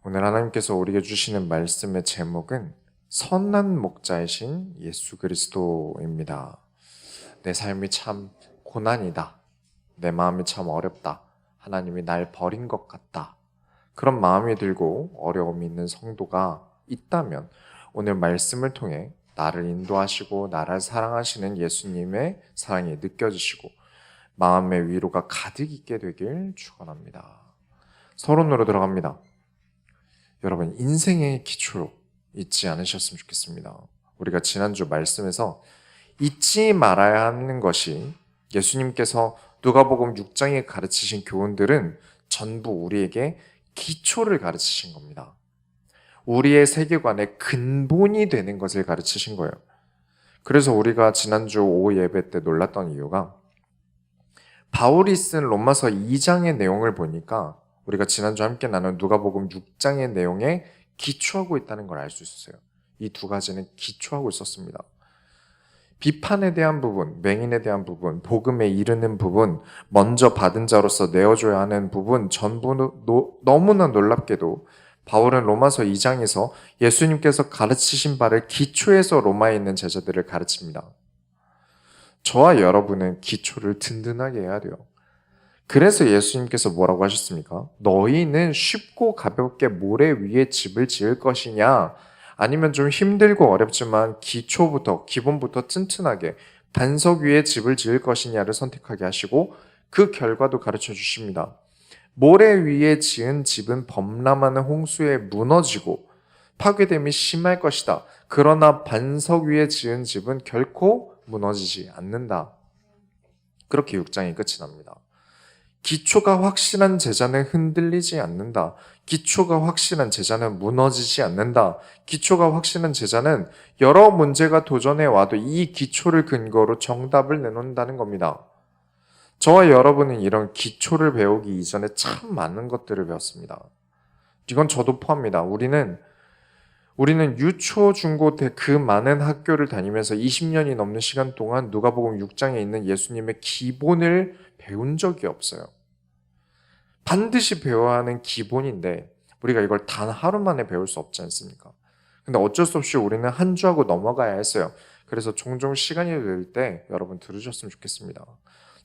오늘 하나님께서 우리에게 주시는 말씀의 제목은 선한 목자이신 예수 그리스도입니다. 내 삶이 참 고난이다. 내 마음이 참 어렵다. 하나님이 날 버린 것 같다. 그런 마음이 들고 어려움이 있는 성도가 있다면 오늘 말씀을 통해 나를 인도하시고 나를 사랑하시는 예수님의 사랑이 느껴지시고 마음의 위로가 가득 있게 되길 축원합니다. 서론으로 들어갑니다. 여러분, 인생의 기초 잊지 않으셨으면 좋겠습니다. 우리가 지난주 말씀에서 잊지 말아야 하는 것이 예수님께서 누가복음 6장에 가르치신 교훈들은 전부 우리에게 기초를 가르치신 겁니다. 우리의 세계관의 근본이 되는 것을 가르치신 거예요. 그래서 우리가 지난주 오후 예배 때 놀랐던 이유가 바울이 쓴 로마서 2장의 내용을 보니까 우리가 지난주 함께 나눈 누가복음 6장의 내용에 기초하고 있다는 걸 알 수 있었어요. 이 두 가지는 기초하고 있었습니다. 비판에 대한 부분, 맹인에 대한 부분, 복음에 이르는 부분, 먼저 받은 자로서 내어줘야 하는 부분 전부 너무나 놀랍게도 바울은 로마서 2장에서 예수님께서 가르치신 바를 기초해서 로마에 있는 제자들을 가르칩니다. 저와 여러분은 기초를 든든하게 해야 돼요. 그래서 예수님께서 뭐라고 하셨습니까? 너희는 쉽고 가볍게 모래 위에 집을 지을 것이냐? 아니면 좀 힘들고 어렵지만 기본부터 튼튼하게 반석 위에 집을 지을 것이냐를 선택하게 하시고 그 결과도 가르쳐 주십니다. 모래 위에 지은 집은 범람하는 홍수에 무너지고 파괴됨이 심할 것이다. 그러나 반석 위에 지은 집은 결코 무너지지 않는다. 그렇게 6장이 끝이 납니다. 기초가 확실한 제자는 흔들리지 않는다. 기초가 확실한 제자는 무너지지 않는다. 기초가 확실한 제자는 여러 문제가 도전해 와도 이 기초를 근거로 정답을 내놓는다는 겁니다. 저와 여러분은 이런 기초를 배우기 이전에 참 많은 것들을 배웠습니다. 이건 저도 포함합니다. 우리는 유초, 중고, 대 그 많은 학교를 다니면서 20년이 넘는 시간 동안 누가복음 6장에 있는 예수님의 기본을 배운 적이 없어요. 반드시 배워야 하는 기본인데 우리가 이걸 단 하루 만에 배울 수 없지 않습니까? 근데 어쩔 수 없이 우리는 한 주하고 넘어가야 했어요. 그래서 종종 시간이 될 때 여러분 들으셨으면 좋겠습니다.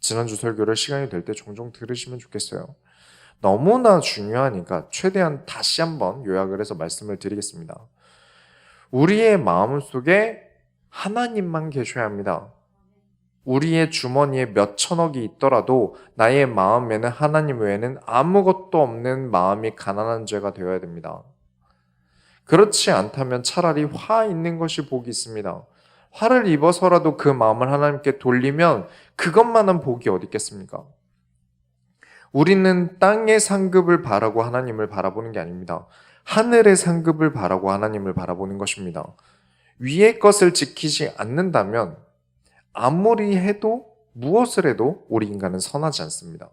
지난주 설교를 시간이 될 때 종종 들으시면 좋겠어요. 너무나 중요하니까 최대한 다시 한번 요약을 해서 말씀을 드리겠습니다. 우리의 마음속에 하나님만 계셔야 합니다. 우리의 주머니에 몇 천억이 있더라도 나의 마음에는 하나님 외에는 아무것도 없는 마음이 가난한 죄가 되어야 됩니다. 그렇지 않다면 차라리 화 있는 것이 복이 있습니다. 화를 입어서라도 그 마음을 하나님께 돌리면 그것만한 복이 어디 있겠습니까? 우리는 땅의 상급을 바라고 하나님을 바라보는 게 아닙니다. 하늘의 상급을 바라고 하나님을 바라보는 것입니다. 위의 것을 지키지 않는다면 아무리 해도 무엇을 해도 우리 인간은 선하지 않습니다.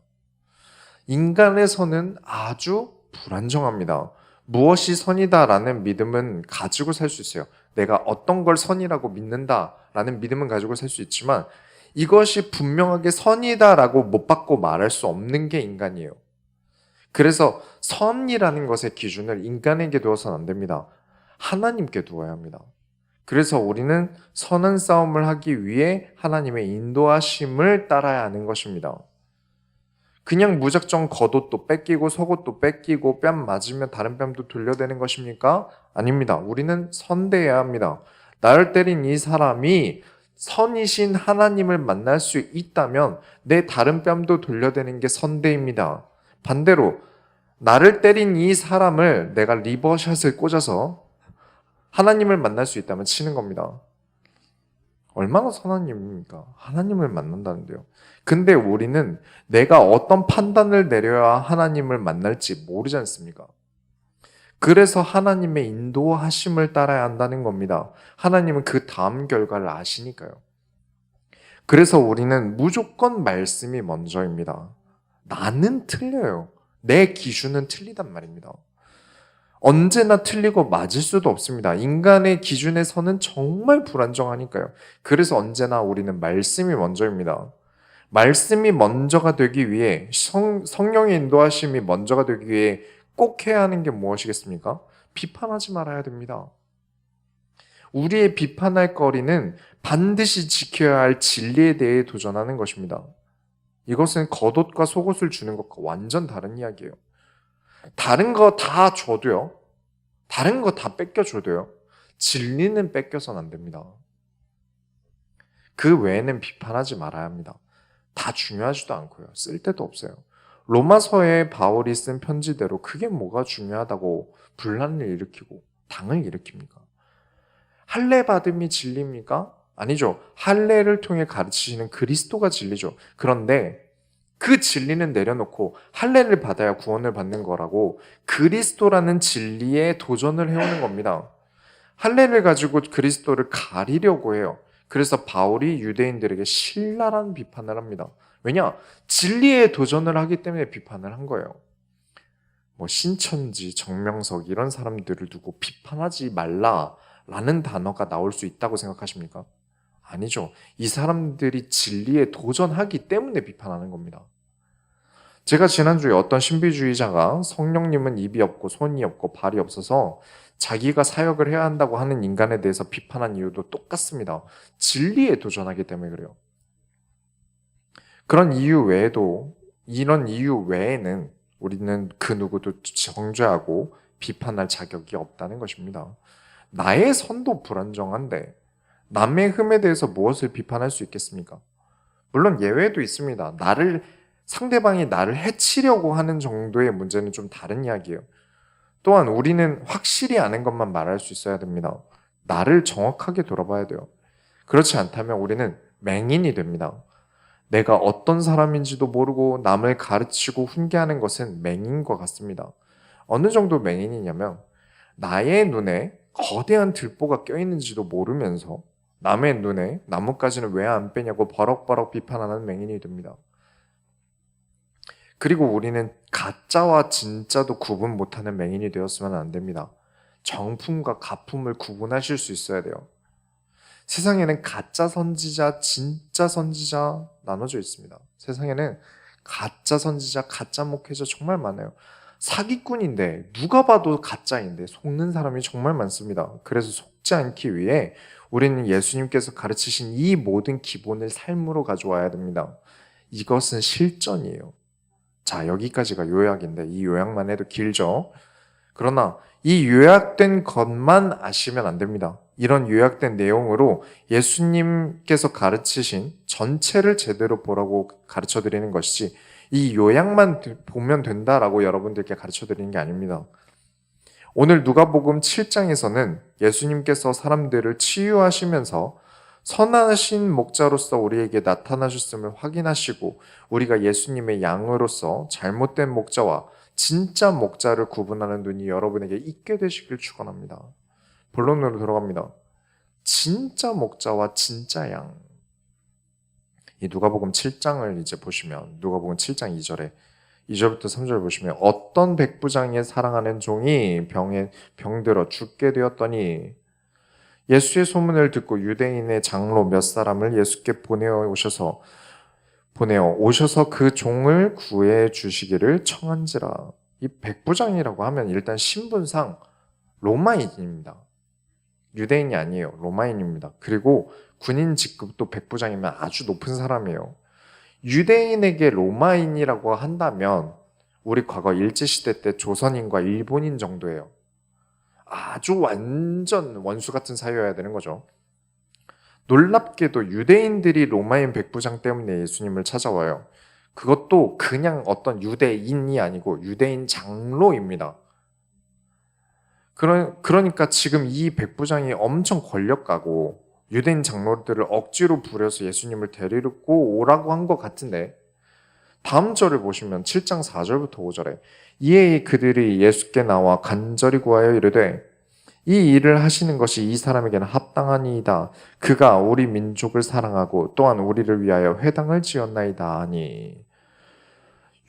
인간의 선은 아주 불안정합니다. 무엇이 선이다라는 믿음은 가지고 살 수 있어요. 내가 어떤 걸 선이라고 믿는다라는 믿음은 가지고 살 수 있지만 이것이 분명하게 선이다라고 못 받고 말할 수 없는 게 인간이에요. 그래서 선이라는 것의 기준을 인간에게 두어서는 안 됩니다. 하나님께 두어야 합니다. 그래서 우리는 선한 싸움을 하기 위해 하나님의 인도하심을 따라야 하는 것입니다. 그냥 무작정 겉옷도 뺏기고 속옷도 뺏기고 뺨 맞으면 다른 뺨도 돌려대는 것입니까? 아닙니다. 우리는 선대해야 합니다. 나를 때린 이 사람이 선이신 하나님을 만날 수 있다면 내 다른 뺨도 돌려대는 게 선대입니다. 반대로 나를 때린 이 사람을 내가 리버샷을 꽂아서 하나님을 만날 수 있다면 치는 겁니다. 얼마나 선한 일입니까? 하나님을 만난다는데요. 근데 우리는 내가 어떤 판단을 내려야 하나님을 만날지 모르지 않습니까? 그래서 하나님의 인도하심을 따라야 한다는 겁니다. 하나님은 그 다음 결과를 아시니까요. 그래서 우리는 무조건 말씀이 먼저입니다. 나는 틀려요. 내 기준은 틀리단 말입니다. 언제나 틀리고 맞을 수도 없습니다. 인간의 기준에서는 정말 불안정하니까요. 그래서 언제나 우리는 말씀이 먼저입니다. 말씀이 먼저가 되기 위해 성령의 인도하심이 먼저가 되기 위해 꼭 해야 하는 게 무엇이겠습니까? 비판하지 말아야 됩니다. 우리의 비판할 거리는 반드시 지켜야 할 진리에 대해 도전하는 것입니다. 이것은 겉옷과 속옷을 주는 것과 완전 다른 이야기예요. 다른 거 다 줘도요. 다른 거 다 뺏겨줘도요. 진리는 뺏겨서는 안 됩니다. 그 외에는 비판하지 말아야 합니다. 다 중요하지도 않고요. 쓸데도 없어요. 로마서에 바울이 쓴 편지대로 그게 뭐가 중요하다고 분란을 일으키고 당을 일으킵니까? 할례 받음이 진리입니까? 아니죠. 할례를 통해 가르치시는 그리스도가 진리죠. 그런데 그 진리는 내려놓고 할례를 받아야 구원을 받는 거라고 그리스도라는 진리에 도전을 해오는 겁니다. 할례를 가지고 그리스도를 가리려고 해요. 그래서 바울이 유대인들에게 신랄한 비판을 합니다. 왜냐? 진리에 도전을 하기 때문에 비판을 한 거예요. 뭐 신천지, 정명석 이런 사람들을 두고 비판하지 말라라는 단어가 나올 수 있다고 생각하십니까? 아니죠. 이 사람들이 진리에 도전하기 때문에 비판하는 겁니다. 제가 지난주에 어떤 신비주의자가 성령님은 입이 없고 손이 없고 발이 없어서 자기가 사역을 해야 한다고 하는 인간에 대해서 비판한 이유도 똑같습니다. 진리에 도전하기 때문에 그래요. 그런 이유 외에도, 이런 이유 외에는 우리는 그 누구도 정죄하고 비판할 자격이 없다는 것입니다. 나의 선도 불안정한데 남의 흠에 대해서 무엇을 비판할 수 있겠습니까? 물론 예외도 있습니다. 상대방이 나를 해치려고 하는 정도의 문제는 좀 다른 이야기예요. 또한 우리는 확실히 아는 것만 말할 수 있어야 됩니다. 나를 정확하게 돌아봐야 돼요. 그렇지 않다면 우리는 맹인이 됩니다. 내가 어떤 사람인지도 모르고 남을 가르치고 훈계하는 것은 맹인과 같습니다. 어느 정도 맹인이냐면 나의 눈에 거대한 들보가 껴있는지도 모르면서 남의 눈에 나뭇가지는 왜 안 빼냐고 버럭버럭 비판하는 맹인이 됩니다. 그리고 우리는 가짜와 진짜도 구분 못하는 맹인이 되었으면 안 됩니다. 정품과 가품을 구분하실 수 있어야 돼요. 세상에는 가짜 선지자, 진짜 선지자 나눠져 있습니다. 세상에는 가짜 선지자, 가짜 목회자 정말 많아요. 사기꾼인데 누가 봐도 가짜인데 속는 사람이 정말 많습니다. 그래서 속지 않기 위해 우리는 예수님께서 가르치신 이 모든 기본을 삶으로 가져와야 됩니다. 이것은 실전이에요. 자, 여기까지가 요약인데 이 요약만 해도 길죠. 그러나 이 요약된 것만 아시면 안 됩니다. 이런 요약된 내용으로 예수님께서 가르치신 전체를 제대로 보라고 가르쳐 드리는 것이지 이 요약만 보면 된다라고 여러분들께 가르쳐 드리는 게 아닙니다. 오늘 누가복음 7장에서는 예수님께서 사람들을 치유하시면서 선하신 목자로서 우리에게 나타나셨음을 확인하시고 우리가 예수님의 양으로서 잘못된 목자와 진짜 목자를 구분하는 눈이 여러분에게 있게 되시길 축원합니다. 본론으로 들어갑니다. 진짜 목자와 진짜 양. 이 누가복음 7장을 이제 보시면 누가복음 7장 2절에 2절부터 3절 보시면 어떤 백부장의 사랑하는 종이 병들어 죽게 되었더니 예수의 소문을 듣고 유대인의 장로 몇 사람을 예수께 보내어 오셔서 그 종을 구해 주시기를 청한지라. 이 백부장이라고 하면 일단 신분상 로마인입니다. 유대인이 아니에요. 로마인입니다. 그리고 군인 직급도 백부장이면 아주 높은 사람이에요. 유대인에게 로마인이라고 한다면 우리 과거 일제시대 때 조선인과 일본인 정도예요. 아주 완전 원수 같은 사이여야 되는 거죠. 놀랍게도 유대인들이 로마인 백부장 때문에 예수님을 찾아와요. 그것도 그냥 어떤 유대인이 아니고 유대인 장로입니다. 그러니까 지금 이 백부장이 엄청 권력가고 유대인 장로들을 억지로 부려서 예수님을 데리고 오라고 한 것 같은데 다음 절을 보시면 7장 4절부터 5절에 이에 그들이 예수께 나와 간절히 구하여 이르되 이 일을 하시는 것이 이 사람에게는 합당하니이다. 그가 우리 민족을 사랑하고 또한 우리를 위하여 회당을 지었나이다 하니.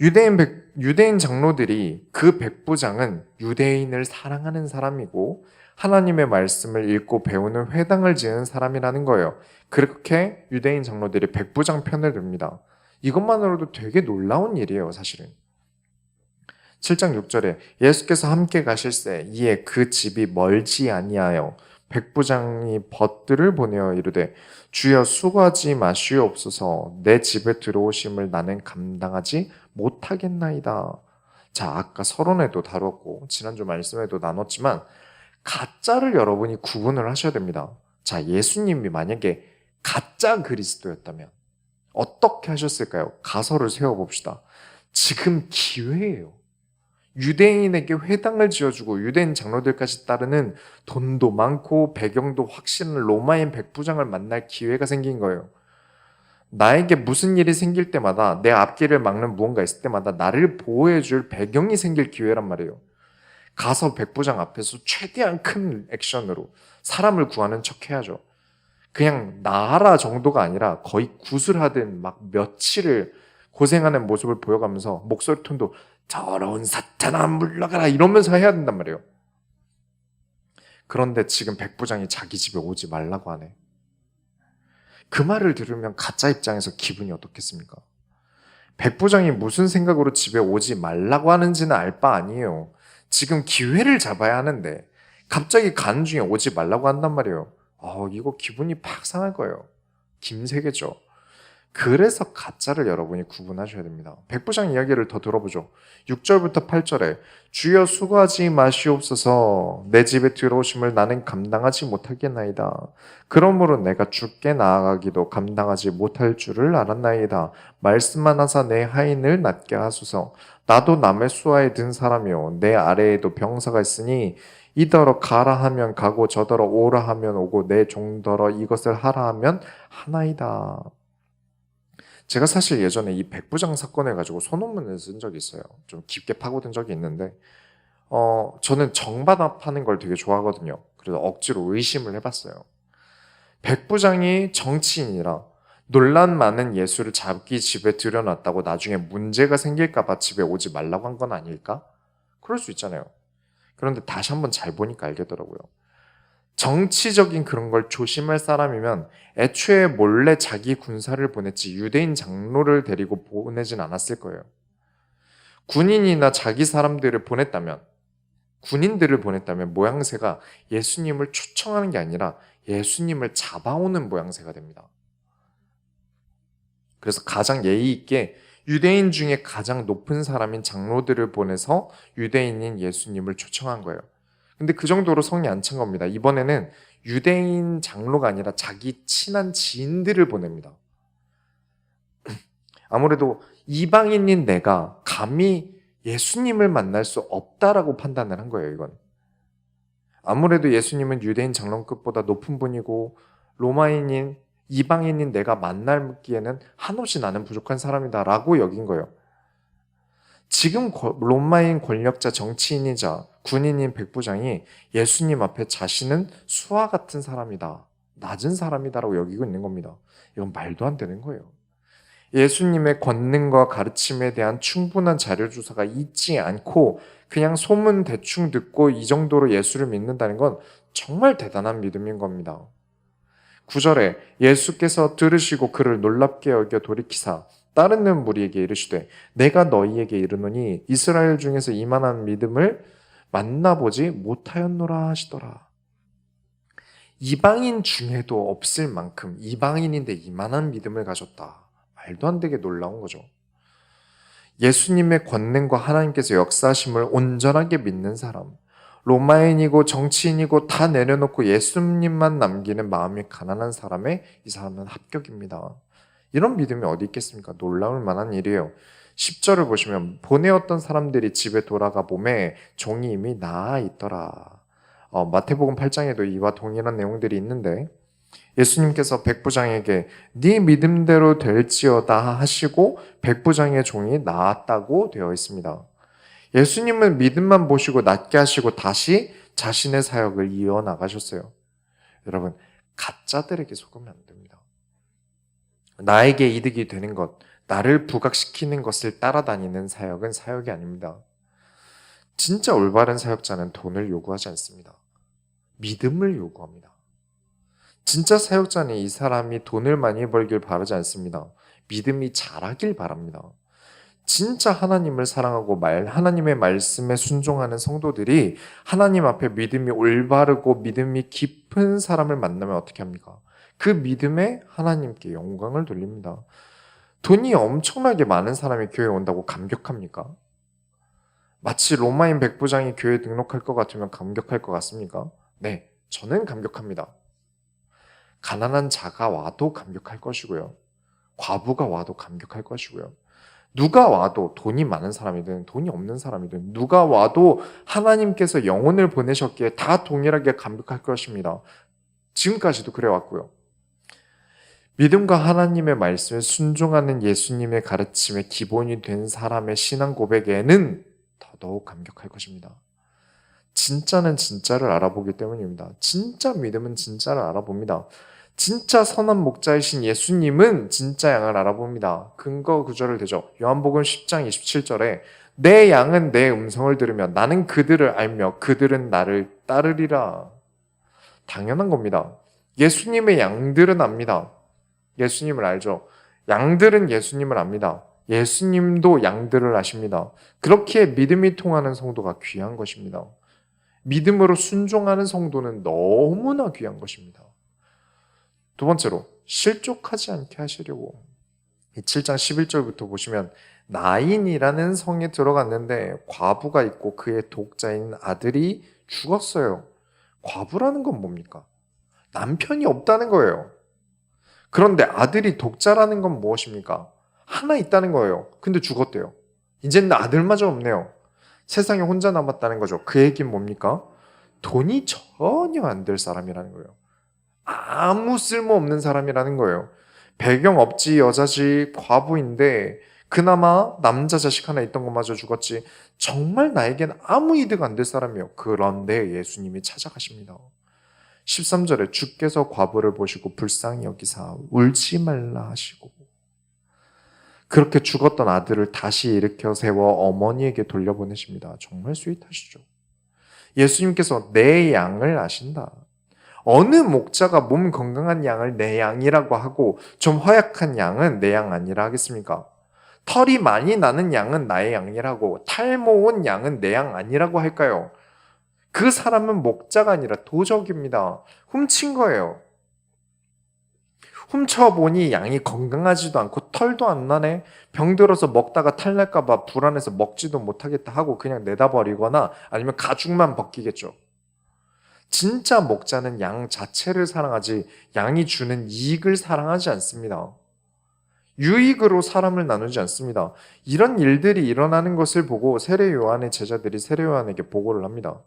유대인 장로들이 그 백부장은 유대인을 사랑하는 사람이고 하나님의 말씀을 읽고 배우는 회당을 지은 사람이라는 거예요. 그렇게 유대인 장로들이 백부장 편을 듭니다. 이것만으로도 되게 놀라운 일이에요, 사실은. 7장 6절에 예수께서 함께 가실새 이에 그 집이 멀지 아니하여 백부장이 벗들을 보내어 이르되 주여 수고하지 마시옵소서 내 집에 들어오심을 나는 감당하지 못하겠나이다. 자, 아까 서론에도 다뤘고 지난주 말씀에도 나눴지만 가짜를 여러분이 구분을 하셔야 됩니다. 자, 예수님이 만약에 가짜 그리스도였다면 어떻게 하셨을까요? 가설을 세워봅시다. 지금 기회예요. 유대인에게 회당을 지어주고 유대인 장로들까지 따르는 돈도 많고 배경도 확실한 로마인 백부장을 만날 기회가 생긴 거예요. 나에게 무슨 일이 생길 때마다 내 앞길을 막는 무언가 있을 때마다 나를 보호해줄 배경이 생길 기회란 말이에요. 가서 백부장 앞에서 최대한 큰 액션으로 사람을 구하는 척 해야죠. 그냥 나하라 정도가 아니라 거의 구슬하듯 막 며칠을 고생하는 모습을 보여가면서 목소리 톤도 더러운 사탄아 물러가라 이러면서 해야 된단 말이에요. 그런데 지금 백부장이 자기 집에 오지 말라고 하네. 그 말을 들으면 가짜 입장에서 기분이 어떻겠습니까? 백부장이 무슨 생각으로 집에 오지 말라고 하는지는 알 바 아니에요. 지금 기회를 잡아야 하는데 갑자기 가는 중에 오지 말라고 한단 말이에요. 이거 기분이 팍 상할 거예요. 김세계죠. 그래서 가짜를 여러분이 구분하셔야 됩니다. 백부장 이야기를 더 들어보죠. 6절부터 8절에 주여 수고하지 마시옵소서 내 집에 들어오심을 나는 감당하지 못하겠나이다. 그러므로 내가 주께 나아가기도 감당하지 못할 줄을 알았나이다. 말씀만 하사 내 하인을 낫게 하소서. 나도 남의 수하에 든 사람이요 내 아래에도 병사가 있으니 이더러 가라 하면 가고 저더러 오라 하면 오고 내 종더러 이것을 하라 하면 하나이다. 제가 사실 예전에 이 백부장 사건을 가지고 소논문을 쓴 적이 있어요. 좀 깊게 파고든 적이 있는데 저는 정반합하는 걸 되게 좋아하거든요. 그래서 억지로 의심을 해봤어요. 백부장이 정치인이라 논란 많은 예수를 자기 집에 들여놨다고 나중에 문제가 생길까 봐 집에 오지 말라고 한 건 아닐까? 그럴 수 있잖아요. 그런데 다시 한번 잘 보니까 알겠더라고요. 정치적인 그런 걸 조심할 사람이면 애초에 몰래 자기 군사를 보냈지 유대인 장로를 데리고 보내진 않았을 거예요. 군인이나 자기 사람들을 보냈다면, 군인들을 보냈다면 모양새가 예수님을 초청하는 게 아니라 예수님을 잡아오는 모양새가 됩니다. 그래서 가장 예의 있게 유대인 중에 가장 높은 사람인 장로들을 보내서 유대인인 예수님을 초청한 거예요. 근데 그 정도로 성이 안 찬 겁니다. 이번에는 유대인 장로가 아니라 자기 친한 지인들을 보냅니다. 아무래도 이방인인 내가 감히 예수님을 만날 수 없다라고 판단을 한 거예요, 이건. 아무래도 예수님은 유대인 장로급보다 높은 분이고 로마인인 이방인인 내가 만나기에는 한없이 나는 부족한 사람이다라고 여긴 거예요. 지금 로마인 권력자 정치인이자 군인인 백부장이 예수님 앞에 자신은 수와 같은 사람이다, 낮은 사람이다라고 여기고 있는 겁니다. 이건 말도 안 되는 거예요. 예수님의 권능과 가르침에 대한 충분한 자료 조사가 있지 않고 그냥 소문 대충 듣고 이 정도로 예수를 믿는다는 건 정말 대단한 믿음인 겁니다. 9절에 예수께서 들으시고 그를 놀랍게 여겨 돌이키사 따르는 무리에게 이르시되 내가 너희에게 이르노니 이스라엘 중에서 이만한 믿음을 만나보지 못하였노라 하시더라. 이방인 중에도 없을 만큼 이방인인데 이만한 믿음을 가졌다. 말도 안 되게 놀라운 거죠. 예수님의 권능과 하나님께서 역사하심을 온전하게 믿는 사람, 로마인이고 정치인이고 다 내려놓고 예수님만 남기는 마음이 가난한 사람의 이 사람은 합격입니다. 이런 믿음이 어디 있겠습니까? 놀라울 만한 일이에요. 10절을 보시면 보내었던 사람들이 집에 돌아가 보매 종이 이미 나아 있더라. 마태복음 8장에도 이와 동일한 내용들이 있는데 예수님께서 백부장에게 네 믿음대로 될지어다 하시고 백부장의 종이 나았다고 되어 있습니다. 예수님은 믿음만 보시고 낫게 하시고 다시 자신의 사역을 이어나가셨어요. 여러분, 가짜들에게 속으면 안 됩니다. 나에게 이득이 되는 것, 나를 부각시키는 것을 따라다니는 사역은 사역이 아닙니다. 진짜 올바른 사역자는 돈을 요구하지 않습니다. 믿음을 요구합니다. 진짜 사역자는 이 사람이 돈을 많이 벌길 바라지 않습니다. 믿음이 자라길 바랍니다. 진짜 하나님을 사랑하고 하나님의 말씀에 순종하는 성도들이 하나님 앞에 믿음이 올바르고 믿음이 깊은 사람을 만나면 어떻게 합니까? 그 믿음에 하나님께 영광을 돌립니다. 돈이 엄청나게 많은 사람이 교회에 온다고 감격합니까? 마치 로마인 백부장이 교회에 등록할 것 같으면 감격할 것 같습니까? 네, 저는 감격합니다. 가난한 자가 와도 감격할 것이고요. 과부가 와도 감격할 것이고요. 누가 와도 돈이 많은 사람이든 돈이 없는 사람이든 누가 와도 하나님께서 영혼을 보내셨기에 다 동일하게 감격할 것입니다. 지금까지도 그래왔고요. 믿음과 하나님의 말씀에 순종하는 예수님의 가르침의 기본이 된 사람의 신앙 고백에는 더더욱 감격할 것입니다. 진짜는 진짜를 알아보기 때문입니다. 진짜 믿음은 진짜를 알아봅니다. 진짜 선한 목자이신 예수님은 진짜 양을 알아봅니다. 근거 구절을 대죠. 요한복음 10장 27절에 내 양은 내 음성을 들으며 나는 그들을 알며 그들은 나를 따르리라. 당연한 겁니다. 예수님의 양들은 압니다. 예수님을 알죠. 양들은 예수님을 압니다. 예수님도 양들을 아십니다. 그렇게 믿음이 통하는 성도가 귀한 것입니다. 믿음으로 순종하는 성도는 너무나 귀한 것입니다. 두 번째로 실족하지 않게 하시려고 7장 11절부터 보시면 나인이라는 성에 들어갔는데 과부가 있고 그의 독자인 아들이 죽었어요. 과부라는 건 뭡니까? 남편이 없다는 거예요. 그런데 아들이 독자라는 건 무엇입니까? 하나 있다는 거예요. 근데 죽었대요. 이제는 아들마저 없네요. 세상에 혼자 남았다는 거죠. 그 얘기는 뭡니까? 돈이 전혀 안 될 사람이라는 거예요. 아무 쓸모없는 사람이라는 거예요. 배경 없지, 여자지, 과부인데 그나마 남자 자식 하나 있던 것마저 죽었지. 정말 나에겐 아무 이득 안 될 사람이에요. 그런데 예수님이 찾아가십니다. 13절에 주께서 과부를 보시고 불쌍히 여기사 울지 말라 하시고 그렇게 죽었던 아들을 다시 일으켜 세워 어머니에게 돌려보내십니다. 정말 스윗하시죠. 예수님께서 내 양을 아신다. 어느 목자가 몸 건강한 양을 내 양이라고 하고 좀 허약한 양은 내 양 아니라 하겠습니까? 털이 많이 나는 양은 나의 양이라고 탈모온 양은 내 양 아니라고 할까요? 그 사람은 목자가 아니라 도적입니다. 훔친 거예요. 훔쳐보니 양이 건강하지도 않고 털도 안 나네. 병들어서 먹다가 탈날까봐 불안해서 먹지도 못하겠다 하고 그냥 내다버리거나 아니면 가죽만 벗기겠죠. 진짜 목자는 양 자체를 사랑하지 양이 주는 이익을 사랑하지 않습니다. 유익으로 사람을 나누지 않습니다. 이런 일들이 일어나는 것을 보고 세례 요한의 제자들이 세례 요한에게 보고를 합니다.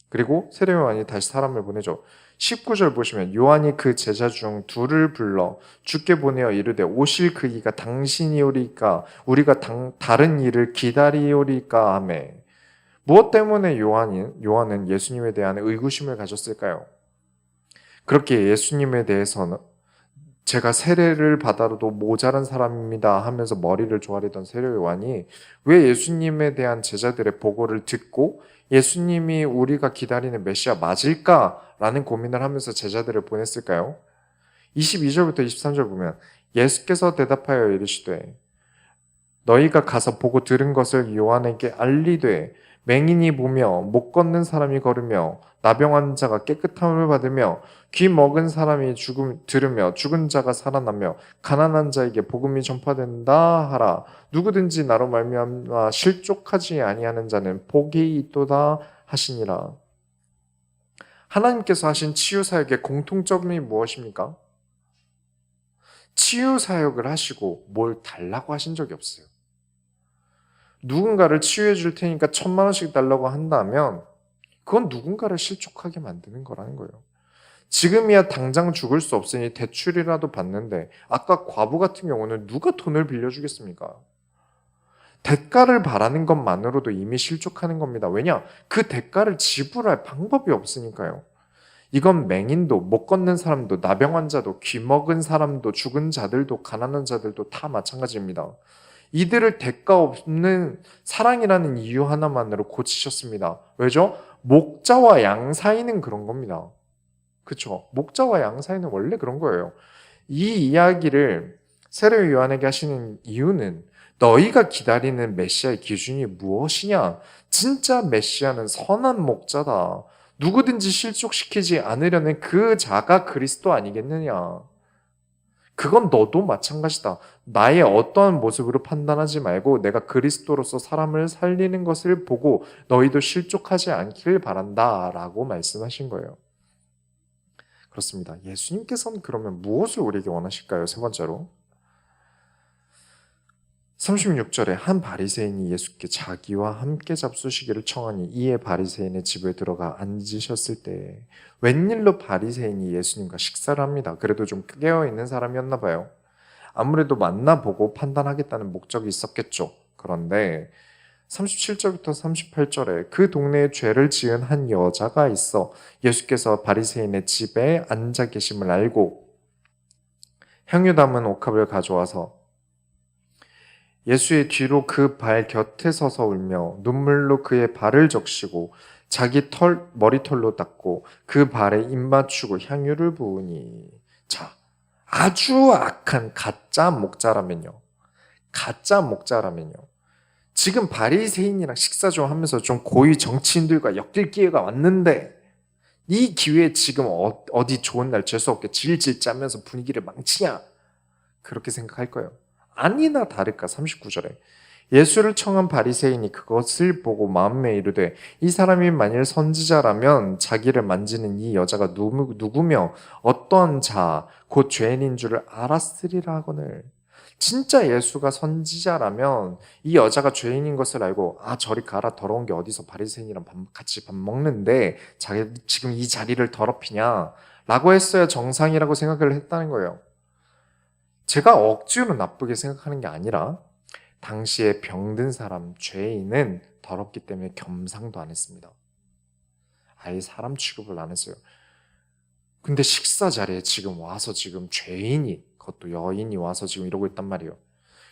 그리고 세례 요한이 다시 사람을 보내죠. 19절 보시면 요한이 그 제자 중 둘을 불러 주께 보내어 이르되 오실 그 이가 당신이오리까 우리가 다른 일을 기다리오리까 하매 무엇 때문에 요한은 예수님에 대한 의구심을 가졌을까요? 그렇게 예수님에 대해서는 제가 세례를 받아도 모자란 사람입니다 하면서 머리를 조아리던 세례 요한이 왜 예수님에 대한 제자들의 보고를 듣고 예수님이 우리가 기다리는 메시아 맞을까라는 고민을 하면서 제자들을 보냈을까요? 22절부터 23절 보면 예수께서 대답하여 이르시되 너희가 가서 보고 들은 것을 요한에게 알리되 맹인이 보며 못 걷는 사람이 걸으며 나병 환자가 깨끗함을 받으며 귀 먹은 사람이 들으며 죽은 자가 살아나며 가난한 자에게 복음이 전파된다 하라. 누구든지 나로 말미암아 실족하지 아니하는 자는 복이 있도다 하시니라. 하나님께서 하신 치유 사역의 공통점이 무엇입니까? 치유 사역을 하시고 뭘 달라고 하신 적이 없어요. 누군가를 치유해 줄 테니까 1,000,000원씩 달라고 한다면 그건 누군가를 실족하게 만드는 거라는 거예요. 지금이야 당장 죽을 수 없으니 대출이라도 받는데 아까 과부 같은 경우는 누가 돈을 빌려주겠습니까? 대가를 바라는 것만으로도 이미 실족하는 겁니다. 왜냐? 그 대가를 지불할 방법이 없으니까요. 이건 맹인도 못 걷는 사람도 나병 환자도 귀 먹은 사람도 죽은 자들도 가난한 자들도 다 마찬가지입니다. 이들을 대가 없는 사랑이라는 이유 하나만으로 고치셨습니다. 왜죠? 목자와 양 사이는 그런 겁니다. 그렇죠? 목자와 양 사이는 원래 그런 거예요. 이 이야기를 세례 요한에게 하시는 이유는 너희가 기다리는 메시아의 기준이 무엇이냐? 진짜 메시아는 선한 목자다. 누구든지 실족시키지 않으려는 그 자가 그리스도 아니겠느냐? 그건 너도 마찬가지다. 나의 어떠한 모습으로 판단하지 말고 내가 그리스도로서 사람을 살리는 것을 보고 너희도 실족하지 않길 바란다 라고 말씀하신 거예요. 그렇습니다. 예수님께서는 그러면 무엇을 우리에게 원하실까요? 세 번째로 36절에 한 바리새인이 예수께 자기와 함께 잡수시기를 청하니 이에 바리새인의 집에 들어가 앉으셨을 때 웬일로 바리새인이 예수님과 식사를 합니다. 그래도 좀 깨어있는 사람이었나 봐요. 아무래도 만나보고 판단하겠다는 목적이 있었겠죠. 그런데 37절부터 38절에 그 동네에 죄를 지은 한 여자가 있어 예수께서 바리새인의 집에 앉아 계심을 알고 향유 담은 옥합을 가져와서 예수의 뒤로 그 발 곁에 서서 울며 눈물로 그의 발을 적시고 자기 머리털로 닦고 그 발에 입 맞추고 향유를 부으니. 자, 아주 악한 가짜 목자라면요. 가짜 목자라면요. 지금 바리새인이랑 식사 좀 하면서 좀 고위 정치인들과 엮일 기회가 왔는데 이 기회에 지금 어디 좋은 날 재수 없게 질질 짜면서 분위기를 망치냐? 그렇게 생각할 거예요. 아니나 다를까 39절에 예수를 청한 바리새인이 그것을 보고 마음에 이르되 이 사람이 만일 선지자라면 자기를 만지는 이 여자가 누구며 어떠한 자 곧 죄인인 줄을 알았으리라 하거늘. 진짜 예수가 선지자라면 이 여자가 죄인인 것을 알고 저리 가라, 더러운 게 어디서 바리새인이랑 같이 밥 먹는데 자기 지금 이 자리를 더럽히냐 라고 했어야 정상이라고 생각을 했다는 거예요. 제가 억지로 나쁘게 생각하는 게 아니라 당시에 병든 사람, 죄인은 더럽기 때문에 겸상도 안 했습니다. 아예 사람 취급을 안 했어요. 근데 식사 자리에 지금 와서 지금 죄인이, 그것도 여인이 와서 지금 이러고 있단 말이에요.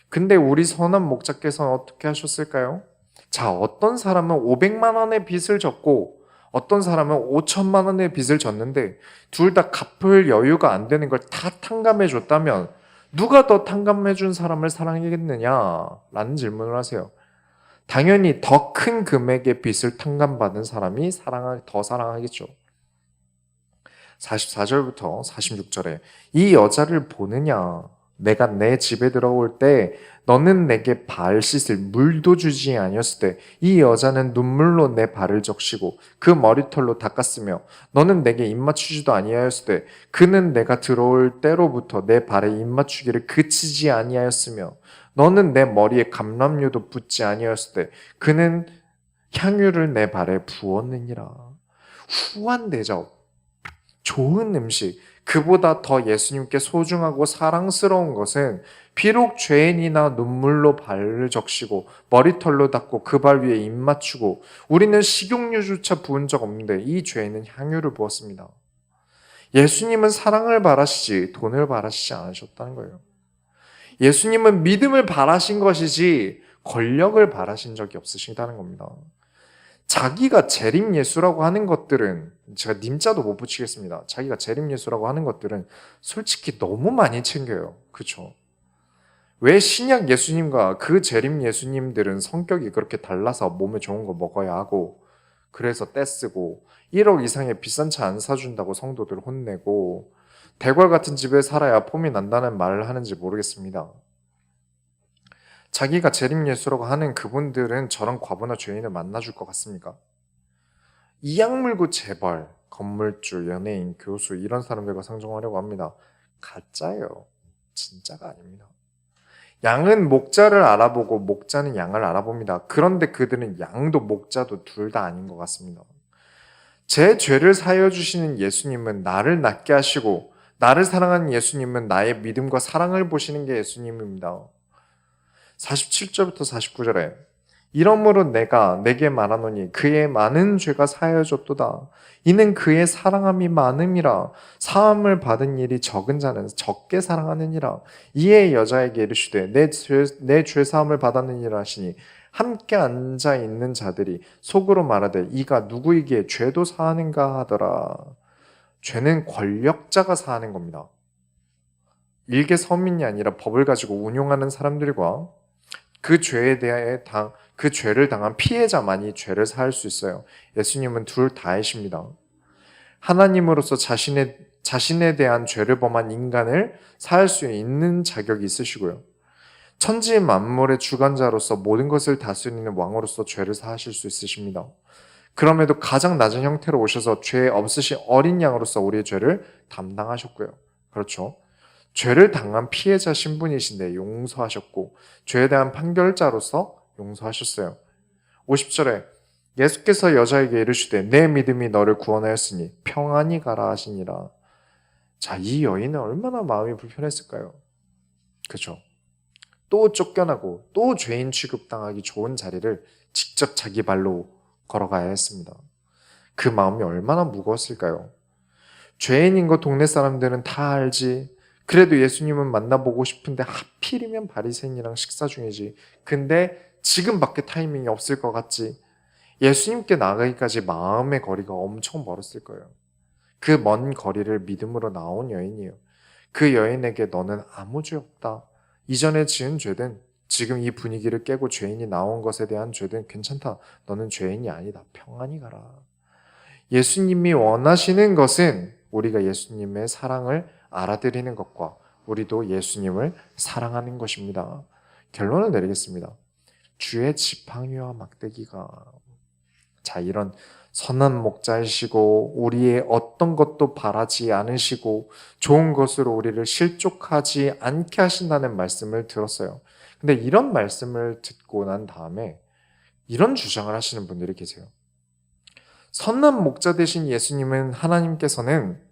근데 우리 선한 목자께서는 어떻게 하셨을까요? 자, 어떤 사람은 500만 원의 빚을 졌고 어떤 사람은 5천만 원의 빚을 졌는데 둘 다 갚을 여유가 안 되는 걸 다 탕감해 줬다면 누가 더 탕감해준 사람을 사랑하겠느냐? 라는 질문을 하세요. 당연히 더 큰 금액의 빚을 탕감받은 사람이 더 사랑하겠죠. 44절부터 46절에 이 여자를 보느냐? 내가 내 집에 들어올 때 너는 내게 발 씻을 물도 주지 아니었을 때 이 여자는 눈물로 내 발을 적시고 그 머리털로 닦았으며 너는 내게 입맞추지도 아니하였을 때 그는 내가 들어올 때로부터 내 발에 입맞추기를 그치지 아니하였으며 너는 내 머리에 감람유도 붓지 아니하였을 때 그는 향유를 내 발에 부었느니라. 후한 대접, 좋은 음식, 그보다 더 예수님께 소중하고 사랑스러운 것은 비록 죄인이나 눈물로 발을 적시고 머리털로 닦고 그 발 위에 입 맞추고 우리는 식용유조차 부은 적 없는데 이 죄인은 향유를 부었습니다. 예수님은 사랑을 바라시지 돈을 바라시지 않으셨다는 거예요. 예수님은 믿음을 바라신 것이지 권력을 바라신 적이 없으시다는 겁니다. 자기가 재림예수라고 하는 것들은 제가 님자도 못 붙이겠습니다. 자기가 재림예수라고 하는 것들은 솔직히 너무 많이 챙겨요. 그렇죠? 왜 신약 예수님과 그 재림 예수님들은 성격이 그렇게 달라서 몸에 좋은 거 먹어야 하고 그래서 떼쓰고 1억 이상의 비싼 차 안 사준다고 성도들 혼내고 대궐 같은 집에 살아야 폼이 난다는 말을 하는지 모르겠습니다. 자기가 재림예수라고 하는 그분들은 저런 과부나 죄인을 만나줄 것 같습니까? 이악 물고 재벌, 건물주, 연예인, 교수 이런 사람들과 상종하려고 합니다. 가짜예요. 진짜가 아닙니다. 양은 목자를 알아보고 목자는 양을 알아봅니다. 그런데 그들은 양도 목자도 둘 다 아닌 것 같습니다. 제 죄를 사하여 주시는 예수님은 나를 낫게 하시고 나를 사랑하는 예수님은 나의 믿음과 사랑을 보시는 게 예수님입니다. 47절부터 49절에 이러므로 내가 내게 말하노니 그의 많은 죄가 사하여졌도다. 이는 그의 사랑함이 많음이라. 사함을 받은 일이 적은 자는 적게 사랑하느니라. 이에 여자에게 이르시되 내 죄사함을 받았느니라 하시니 함께 앉아 있는 자들이 속으로 말하되 이가 누구이기에 죄도 사하는가 하더라. 죄는 권력자가 사하는 겁니다. 일개 서민이 아니라 법을 가지고 운용하는 사람들과 그 죄에 대해 그 죄를 당한 피해자만이 죄를 사할 수 있어요. 예수님은 둘 다이십니다. 하나님으로서 자신에 대한 죄를 범한 인간을 사할 수 있는 자격이 있으시고요. 천지 만물의 주관자로서 모든 것을 다스리는 왕으로서 죄를 사하실 수 있으십니다. 그럼에도 가장 낮은 형태로 오셔서 죄 없으신 어린 양으로서 우리의 죄를 담당하셨고요. 그렇죠. 죄를 당한 피해자 신분이신데 용서하셨고 죄에 대한 판결자로서 용서하셨어요. 50절에 예수께서 여자에게 이르시되 내 믿음이 너를 구원하였으니 평안히 가라 하시니라. 자, 이 여인은 얼마나 마음이 불편했을까요? 그렇죠. 또 쫓겨나고 또 죄인 취급당하기 좋은 자리를 직접 자기 발로 걸어가야 했습니다. 그 마음이 얼마나 무거웠을까요? 죄인인 거 동네 사람들은 다 알지. 그래도 예수님은 만나보고 싶은데 하필이면 바리새인이랑 식사 중이지. 근데 지금밖에 타이밍이 없을 것 같지. 예수님께 나가기까지 마음의 거리가 엄청 멀었을 거예요. 그 먼 거리를 믿음으로 나온 여인이에요. 그 여인에게 너는 아무 죄 없다. 이전에 지은 죄든 지금 이 분위기를 깨고 죄인이 나온 것에 대한 죄든 괜찮다. 너는 죄인이 아니다. 평안히 가라. 예수님이 원하시는 것은 우리가 예수님의 사랑을 알아들이는 것과 우리도 예수님을 사랑하는 것입니다. 결론을 내리겠습니다. 주의 지팡이와 막대기가 자, 이런 선한 목자이시고 우리의 어떤 것도 바라지 않으시고 좋은 것으로 우리를 실족하지 않게 하신다는 말씀을 들었어요. 근데 이런 말씀을 듣고 난 다음에 이런 주장을 하시는 분들이 계세요. 선한 목자 되신 예수님은 하나님께서는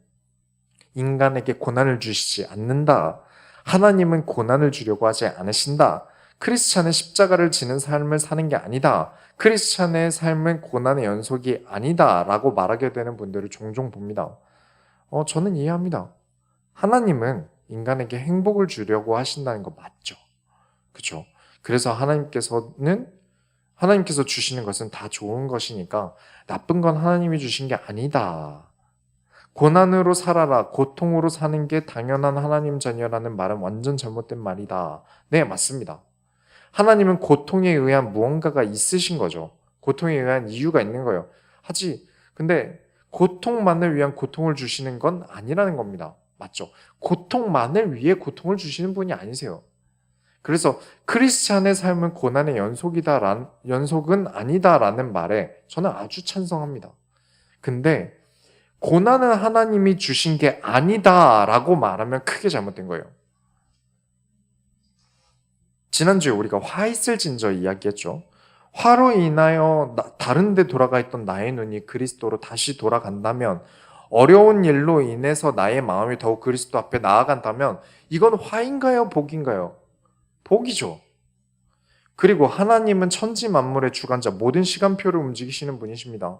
인간에게 고난을 주시지 않는다. 하나님은 고난을 주려고 하지 않으신다. 크리스찬은 십자가를 지는 삶을 사는 게 아니다. 크리스찬의 삶은 고난의 연속이 아니다. 라고 말하게 되는 분들을 종종 봅니다. 저는 이해합니다. 하나님은 인간에게 행복을 주려고 하신다는 거 맞죠. 그렇죠? 그래서 하나님께서 주시는 것은 다 좋은 것이니까 나쁜 건 하나님이 주신 게 아니다. 고난으로 살아라, 고통으로 사는 게 당연한 하나님 자녀라는 말은 완전 잘못된 말이다. 네, 맞습니다. 하나님은 고통에 의한 무언가가 있으신 거죠. 고통에 의한 이유가 있는 거예요. 근데 고통만을 위한 고통을 주시는 건 아니라는 겁니다. 맞죠? 고통만을 위해 고통을 주시는 분이 아니세요. 그래서 크리스찬의 삶은 고난의 연속은 아니다라는 말에 저는 아주 찬성합니다. 근데 고난은 하나님이 주신 게 아니다라고 말하면 크게 잘못된 거예요. 지난주에 우리가 화 있을 진저 이야기했죠. 화로 인하여 다른 데 돌아가 있던 나의 눈이 그리스도로 다시 돌아간다면, 어려운 일로 인해서 나의 마음이 더욱 그리스도 앞에 나아간다면 이건 화인가요? 복인가요? 복이죠. 그리고 하나님은 천지 만물의 주관자, 모든 시간표를 움직이시는 분이십니다.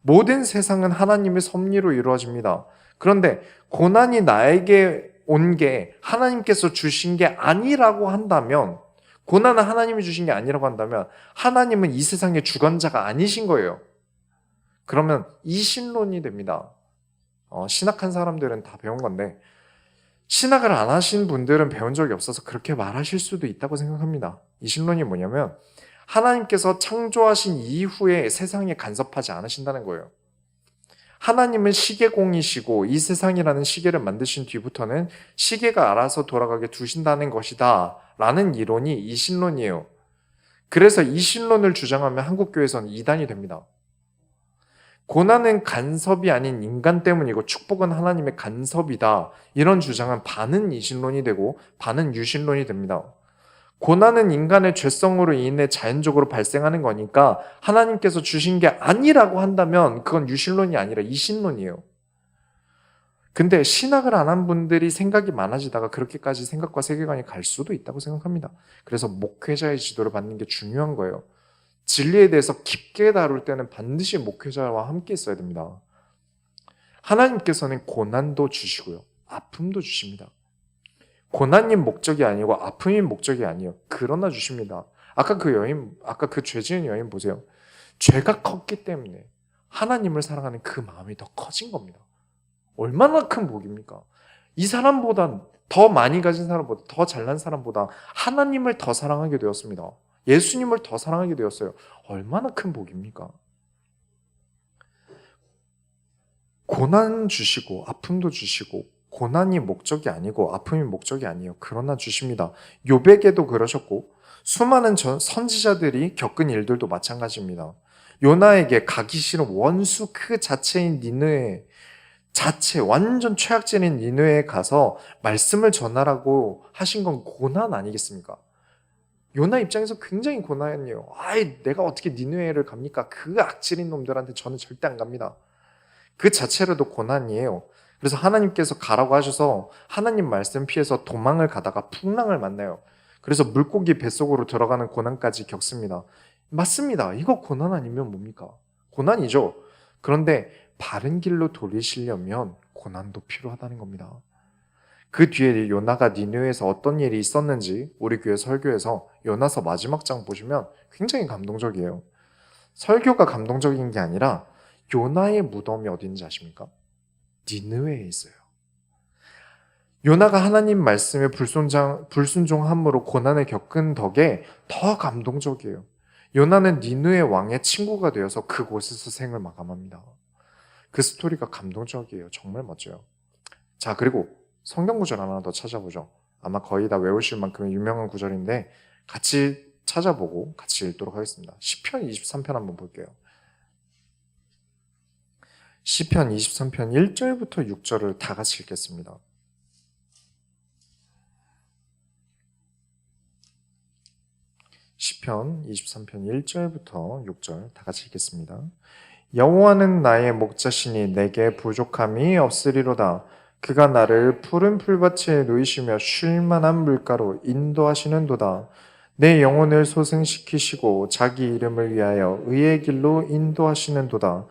모든 세상은 하나님의 섭리로 이루어집니다. 그런데 고난이 나에게 온 게 하나님께서 주신 게 아니라고 한다면, 고난은 하나님이 주신 게 아니라고 한다면 하나님은 이 세상의 주관자가 아니신 거예요. 그러면 이신론이 됩니다. 신학한 사람들은 다 배운 건데 신학을 안 하신 분들은 배운 적이 없어서 그렇게 말하실 수도 있다고 생각합니다. 이신론이 뭐냐면 하나님께서 창조하신 이후에 세상에 간섭하지 않으신다는 거예요. 하나님은 시계공이시고 이 세상이라는 시계를 만드신 뒤부터는 시계가 알아서 돌아가게 두신다는 것이다 라는 이론이 이신론이에요. 그래서 이신론을 주장하면 한국교회에서는 이단이 됩니다. 고난은 간섭이 아닌 인간 때문이고 축복은 하나님의 간섭이다. 이런 주장은 반은 이신론이 되고 반은 유신론이 됩니다. 고난은 인간의 죄성으로 인해 자연적으로 발생하는 거니까 하나님께서 주신 게 아니라고 한다면 그건 유신론이 아니라 이신론이에요. 근데 신학을 안 한 분들이 생각이 많아지다가 그렇게까지 생각과 세계관이 갈 수도 있다고 생각합니다. 그래서 목회자의 지도를 받는 게 중요한 거예요. 진리에 대해서 깊게 다룰 때는 반드시 목회자와 함께 있어야 됩니다. 하나님께서는 고난도 주시고요. 아픔도 주십니다. 고난이 목적이 아니고 아픔이 목적이 아니에요. 그러나 주십니다. 아까 그 죄 지은 여인 보세요. 죄가 컸기 때문에 하나님을 사랑하는 그 마음이 더 커진 겁니다. 얼마나 큰 복입니까? 이 사람보다 더 많이 가진 사람보다 더 잘난 사람보다 하나님을 더 사랑하게 되었습니다. 예수님을 더 사랑하게 되었어요. 얼마나 큰 복입니까? 고난 주시고 아픔도 주시고, 고난이 목적이 아니고 아픔이 목적이 아니에요. 그러나 주십니다. 욥에게도 그러셨고 수많은 선지자들이 겪은 일들도 마찬가지입니다. 요나에게 가기 싫은 원수 그 자체인 니느웨 자체 완전 최악질인 니느웨에 가서 말씀을 전하라고 하신 건 고난 아니겠습니까? 요나 입장에서 굉장히 고난이에요. 아이, 내가 어떻게 니느웨를 갑니까? 그 악질인 놈들한테 저는 절대 안 갑니다. 그 자체로도 고난이에요. 그래서 하나님께서 가라고 하셔서 하나님 말씀 피해서 도망을 가다가 풍랑을 만나요. 그래서 물고기 뱃속으로 들어가는 고난까지 겪습니다. 맞습니다. 이거 고난 아니면 뭡니까? 고난이죠. 그런데 바른 길로 돌리시려면 고난도 필요하다는 겁니다. 그 뒤에 요나가 니느웨에서 어떤 일이 있었는지 우리 교회 설교에서 요나서 마지막 장 보시면 굉장히 감동적이에요. 설교가 감동적인 게 아니라 요나의 무덤이 어딘지 아십니까? 니느웨에 있어요. 요나가 하나님 말씀에 불순종함으로 고난을 겪은 덕에 더 감동적이에요. 요나는 니느웨 왕의 친구가 되어서 그곳에서 생을 마감합니다. 그 스토리가 감동적이에요. 정말 멋져요. 자, 그리고 성경 구절 하나 더 찾아보죠. 아마 거의 다 외우실 만큼 유명한 구절인데 같이 찾아보고 같이 읽도록 하겠습니다. 시편 23편 한번 볼게요. 시편 23편 1절부터 6절을 다 같이 읽겠습니다. 시편 23편 1절부터 6절 다 같이 읽겠습니다. 여호와는 나의 목자시니 내게 부족함이 없으리로다. 그가 나를 푸른 풀밭에 누이시며 쉴 만한 물가로 인도하시는도다. 내 영혼을 소생시키시고 자기 이름을 위하여 의의 길로 인도하시는도다.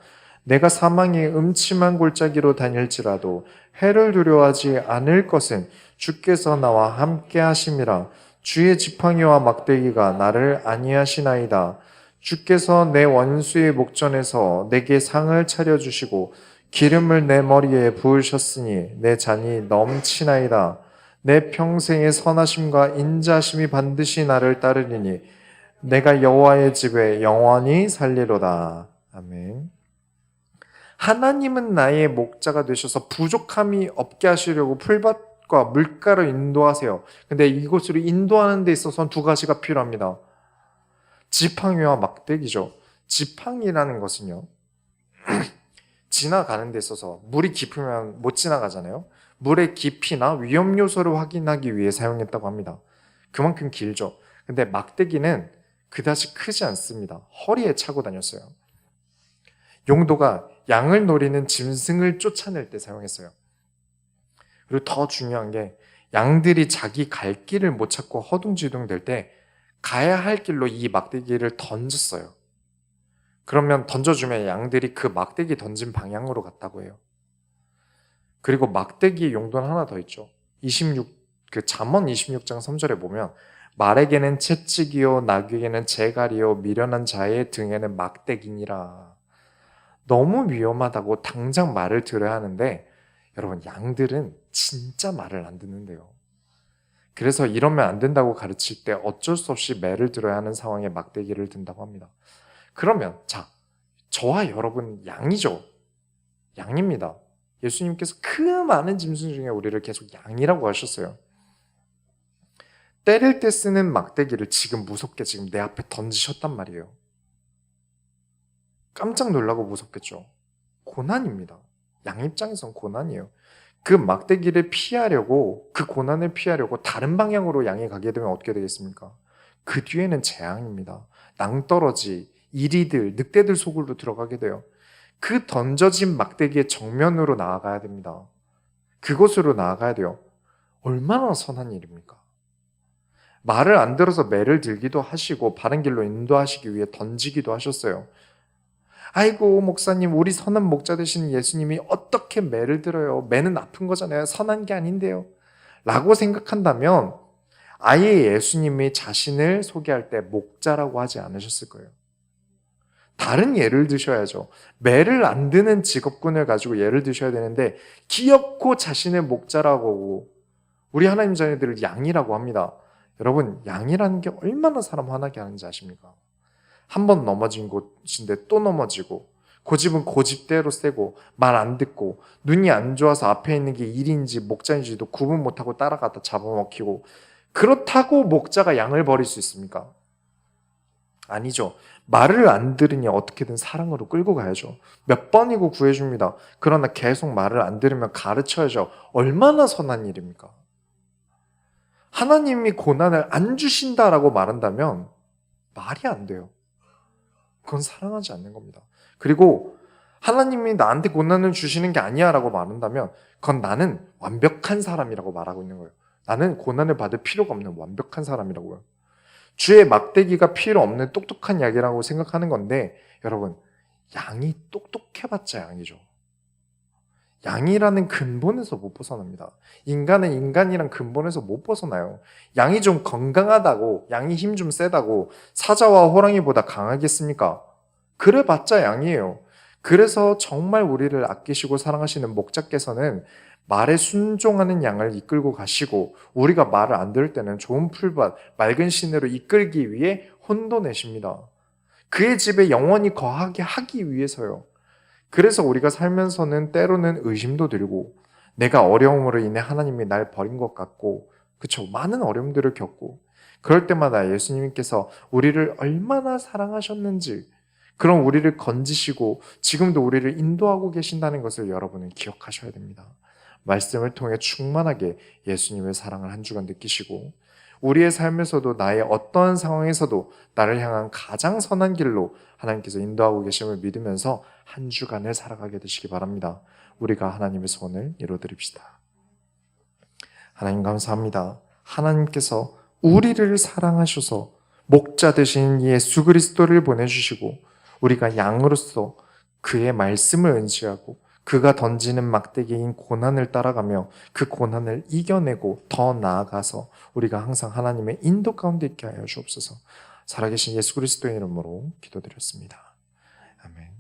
내가 사망의 음침한 골짜기로 다닐지라도 해를 두려워하지 않을 것은 주께서 나와 함께 하심이라. 주의 지팡이와 막대기가 나를 안위하시나이다. 주께서 내 원수의 목전에서 내게 상을 차려주시고 기름을 내 머리에 부으셨으니 내 잔이 넘치나이다. 내 평생의 선하심과 인자하심이 반드시 나를 따르리니 내가 여호와의 집에 영원히 살리로다. 아멘. 하나님은 나의 목자가 되셔서 부족함이 없게 하시려고 풀밭과 물가로 인도하세요. 근데 이곳으로 인도하는 데 있어서는 두 가지가 필요합니다. 지팡이와 막대기죠. 지팡이라는 것은요, 지나가는 데 있어서 물이 깊으면 못 지나가잖아요. 물의 깊이나 위험 요소를 확인하기 위해 사용했다고 합니다. 그만큼 길죠. 근데 막대기는 그다지 크지 않습니다. 허리에 차고 다녔어요. 용도가 양을 노리는 짐승을 쫓아낼 때 사용했어요. 그리고 더 중요한 게 양들이 자기 갈 길을 못 찾고 허둥지둥 될 때 가야 할 길로 이 막대기를 던졌어요. 그러면 던져주면 양들이 그 막대기 던진 방향으로 갔다고 해요. 그리고 막대기의 용도는 하나 더 있죠. 잠언 26장 3절에 보면 말에게는 채찍이요 나귀에게는 재갈이요 미련한 자의 등에는 막대기니라. 너무 위험하다고 당장 말을 들어야 하는데 여러분, 양들은 진짜 말을 안 듣는데요. 그래서 이러면 안 된다고 가르칠 때 어쩔 수 없이 매를 들어야 하는 상황에 막대기를 든다고 합니다. 그러면 저와 여러분 양이죠. 양입니다. 예수님께서 그 많은 짐승 중에 우리를 계속 양이라고 하셨어요. 때릴 때 쓰는 막대기를 무섭게 내 앞에 던지셨단 말이에요. 깜짝 놀라고 무섭겠죠. 고난입니다. 양 입장에선 고난이에요. 그 막대기를 피하려고, 그 고난을 피하려고 다른 방향으로 양이 가게 되면 어떻게 되겠습니까? 그 뒤에는 재앙입니다. 낭떠러지, 이리들, 늑대들 속으로 들어가게 돼요. 그 던져진 막대기의 정면으로 나아가야 됩니다. 그곳으로 나아가야 돼요. 얼마나 선한 일입니까? 말을 안 들어서 매를 들기도 하시고 바른 길로 인도하시기 위해 던지기도 하셨어요. 아이고 목사님, 우리 선한 목자 되시는 예수님이 어떻게 매를 들어요? 매는 아픈 거잖아요. 선한 게 아닌데요. 라고 생각한다면 아예 예수님이 자신을 소개할 때 목자라고 하지 않으셨을 거예요. 다른 예를 드셔야죠. 매를 안 드는 직업군을 가지고 예를 드셔야 되는데 기어코 자신의 목자라고 하고 우리 하나님 자녀들을 양이라고 합니다. 여러분, 양이라는 게 얼마나 사람 화나게 하는지 아십니까? 한 번 넘어진 곳인데 또 넘어지고, 고집은 고집대로 세고, 말 안 듣고, 눈이 안 좋아서 앞에 있는 게 일인지 목자인지도 구분 못하고 따라가다 잡아먹히고, 그렇다고 목자가 양을 버릴 수 있습니까? 아니죠. 말을 안 들으니 어떻게든 사랑으로 끌고 가야죠. 몇 번이고 구해줍니다. 그러나 계속 말을 안 들으면 가르쳐야죠. 얼마나 선한 일입니까? 하나님이 고난을 안 주신다라고 말한다면 말이 안 돼요. 그건 사랑하지 않는 겁니다. 그리고 하나님이 나한테 고난을 주시는 게 아니야 라고 말한다면 그건 나는 완벽한 사람이라고 말하고 있는 거예요. 나는 고난을 받을 필요가 없는 완벽한 사람이라고요. 주의 막대기가 필요 없는 똑똑한 약이라고 생각하는 건데, 여러분, 양이 똑똑해봤자 양이죠. 양이라는 근본에서 못 벗어납니다. 인간은 인간이란 근본에서 못 벗어나요. 양이 좀 건강하다고, 양이 힘 좀 세다고 사자와 호랑이보다 강하겠습니까? 그래봤자 양이에요. 그래서 정말 우리를 아끼시고 사랑하시는 목자께서는 말에 순종하는 양을 이끌고 가시고, 우리가 말을 안 들을 때는 좋은 풀밭, 맑은 시내로 이끌기 위해 혼도 내십니다. 그의 집에 영원히 거하게 하기 위해서요. 그래서 우리가 살면서는 때로는 의심도 들고, 내가 어려움으로 인해 하나님이 날 버린 것 같고, 그쵸, 많은 어려움들을 겪고, 그럴 때마다 예수님께서 우리를 얼마나 사랑하셨는지, 그런 우리를 건지시고 지금도 우리를 인도하고 계신다는 것을 여러분은 기억하셔야 됩니다. 말씀을 통해 충만하게 예수님의 사랑을 한 주간 느끼시고, 우리의 삶에서도 나의 어떠한 상황에서도 나를 향한 가장 선한 길로 하나님께서 인도하고 계심을 믿으면서 한 주간을 살아가게 되시기 바랍니다. 우리가 하나님의 소원을 이루어드립시다. 하나님 감사합니다. 하나님께서 우리를 사랑하셔서 목자 되신 예수 그리스도를 보내주시고, 우리가 양으로서 그의 말씀을 의지하고 그가 던지는 막대기인 고난을 따라가며 그 고난을 이겨내고 더 나아가서 우리가 항상 하나님의 인도 가운데 있게 하여 주옵소서. 살아계신 예수 그리스도의 이름으로 기도드렸습니다. 아멘.